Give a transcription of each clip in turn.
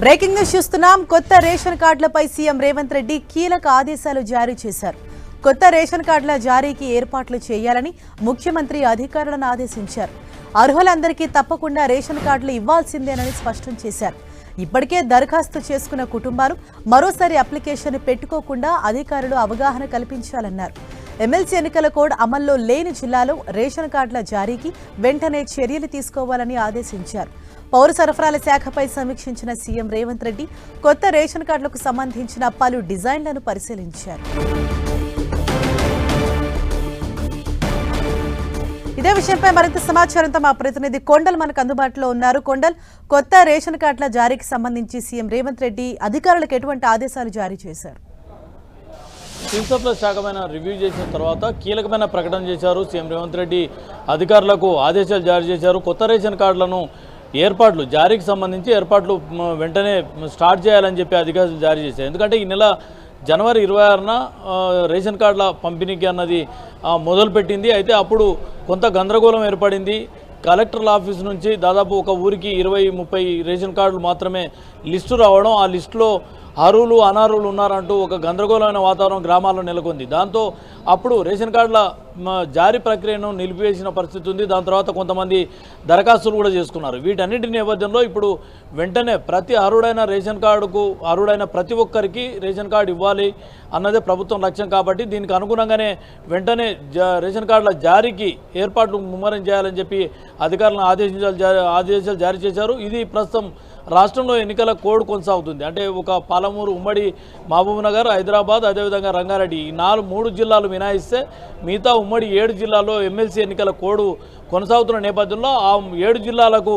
Breaking news చూస్తున్నాం. కొత్త ration కార్డులపై CM Revanth Reddy కీలక ఆదేశాలు జారీ చేశారు. కొత్త రేషన్ కార్డుల జారీకి ఏర్పాట్లు చేయాలని ముఖ్యమంత్రి అధికారులను ఆదేశించారు. అర్హులందరికీ తప్పకుండా రేషన్ కార్డులు ఇవ్వాల్సిందేనని స్పష్టం చేశారు. ఇప్పటికే దరఖాస్తు చేసుకున్న కుటుంబాలు మరోసారి అప్లికేషన్ పెట్టుకోకుండా అధికారులు అవగాహన కల్పించాలన్నారు. ఎమ్మెల్సీ ఎన్నికల కోడ్ అమల్లో లేని జిల్లాలో రేషన్ కార్డుల జారీకి వెంటనే చర్యలు తీసుకోవాలని ఆదేశించారు. పౌర సరఫరాల శాఖపై సమీక్షించిన సీఎం రేవంత్ రెడ్డి కొత్త రేషన్ కార్డులకు సంబంధించిన పలు డిజైన్లను పరిశీలించారు. ఇదే విషయంపై మరింత సమాచారంతో మా ప్రతినిధి కొండల్ మనకు అందుబాటులో ఉన్నారు. కొండల్, కొత్త రేషన్ కార్డుల జారీకి సంబంధించి సీఎం రేవంత్ రెడ్డి అధికారులకు ఎటువంటి ఆదేశాలు జారీ చేశారు? సివిల్ శాఖమైన రివ్యూ చేసిన తర్వాత కీలకమైన ప్రకటన చేశారు. సీఎం రేవంత్ రెడ్డి అధికారులకు ఆదేశాలు జారీ చేశారు. కొత్త రేషన్ కార్డులను ఏర్పాట్లు జారీకి సంబంధించి ఏర్పాట్లు వెంటనే స్టార్ట్ చేయాలని చెప్పి అధికారులు జారీ చేశారు. ఎందుకంటే ఈ నెల జనవరి 26న రేషన్ కార్డుల పంపిణీకి అన్నది మొదలుపెట్టింది. అయితే అప్పుడు కొంత గందరగోళం ఏర్పడింది. కలెక్టర్ల ఆఫీస్ నుంచి దాదాపు ఒక ఊరికి 20-30 రేషన్ కార్డులు మాత్రమే లిస్టు రావడం, ఆ లిస్టులో అర్హులు అనర్హులు ఉన్నారంటూ ఒక గందరగోళమైన వాతావరణం గ్రామాల్లో నెలకొంది. దాంతో అప్పుడు రేషన్ కార్డుల జారీ ప్రక్రియను నిలిపివేసిన పరిస్థితి ఉంది. దాని తర్వాత కొంతమంది దరఖాస్తులు కూడా చేసుకున్నారు. వీటన్నిటి నేపథ్యంలో ఇప్పుడు వెంటనే ప్రతి అర్హుడైన రేషన్ కార్డుకు అర్హుడైన ప్రతి ఒక్కరికి రేషన్ కార్డు ఇవ్వాలి అన్నదే ప్రభుత్వం లక్ష్యం. కాబట్టి దీనికి అనుగుణంగానే వెంటనే రేషన్ కార్డుల జారీకి ఏర్పాట్లు ముమ్మరం చేయాలని చెప్పి అధికారులను ఆదేశాలు జారీ చేశారు. ఇది ప్రస్తుతం రాష్ట్రంలో ఎన్నికల కోడ్ కొనసాగుతుంది. అంటే ఒక పాలమూరు, ఉమ్మడి మహబూబ్నగర్, హైదరాబాద్, అదేవిధంగా రంగారెడ్డి ఈ 3 జిల్లాలు మినహాయిస్తే మిగతా ఉమ్మడి 7 జిల్లాల్లో ఎమ్మెల్సీ ఎన్నికల కోడ్ కొనసాగుతున్న నేపథ్యంలో ఆ 7 జిల్లాలకు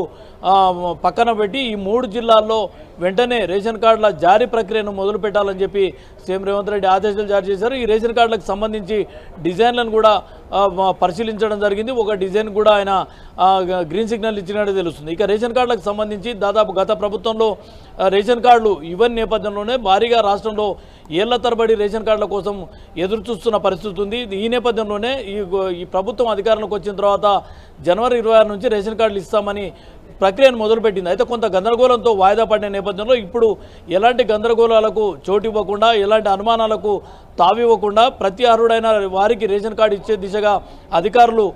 పక్కన పెట్టి ఈ 3 జిల్లాల్లో వెంటనే రేషన్ కార్డుల జారీ ప్రక్రియను మొదలు పెట్టాలని చెప్పి సీఎం రేవంత్ రెడ్డి ఆదేశాలు జారీ చేశారు. ఈ రేషన్ కార్డులకు సంబంధించి డిజైన్లను కూడా పరిశీలించడం జరిగింది. ఒక డిజైన్ కూడా ఆయన గ్రీన్ సిగ్నల్ ఇచ్చినట్టు తెలుస్తుంది. ఇక రేషన్ కార్డులకు సంబంధించి దాదాపు గత ప్రభుత్వంలో రేషన్ కార్డులు ఇవ్వని నేపథ్యంలోనే భారీగా రాష్ట్రంలో ఏళ్ల తరబడి రేషన్ కార్డుల కోసం ఎదురు చూస్తున్న పరిస్థితి ఉంది. ఈ నేపథ్యంలోనే ఈ ప్రభుత్వం అధికారంలోకి వచ్చిన తర్వాత జనవరి 26 నుంచి రేషన్ కార్డులు ఇస్తామని ప్రక్రియను మొదలుపెట్టింది. అయితే కొంత గందరగోళంతో వాయిదా పడిన నేపథ్యంలో ఇప్పుడు ఎలాంటి గందరగోళాలకు చోటు ఇవ్వకుండా, ఎలాంటి అనుమానాలకు తావివ్వకుండా ప్రతి అర్హుడైన వారికి రేషన్ కార్డు ఇచ్చే దిశగా అధికారులు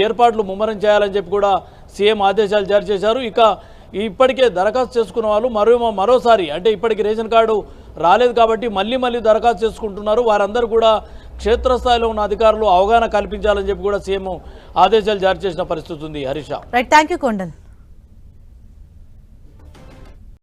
ఏర్పాట్లు ముమ్మరం చేయాలని చెప్పి కూడా సీఎం ఆదేశాలు జారీ చేశారు. ఇక ఇప్పటికే దరఖాస్తు చేసుకున్న వాళ్ళు మరోసారి అంటే ఇప్పటికి రేషన్ కార్డు రాలేదు కాబట్టి మళ్ళీ దరఖాస్తు చేసుకుంటున్నారు. వారందరూ కూడా క్షేత్రస్థాయిలో ఉన్న అధికారులు అవగాహన కల్పించాలని చెప్పి కూడా సీఎం ఆదేశాలు జారీ చేసిన పరిస్థితి ఉంది. హరీష. Right, thank you Kondal.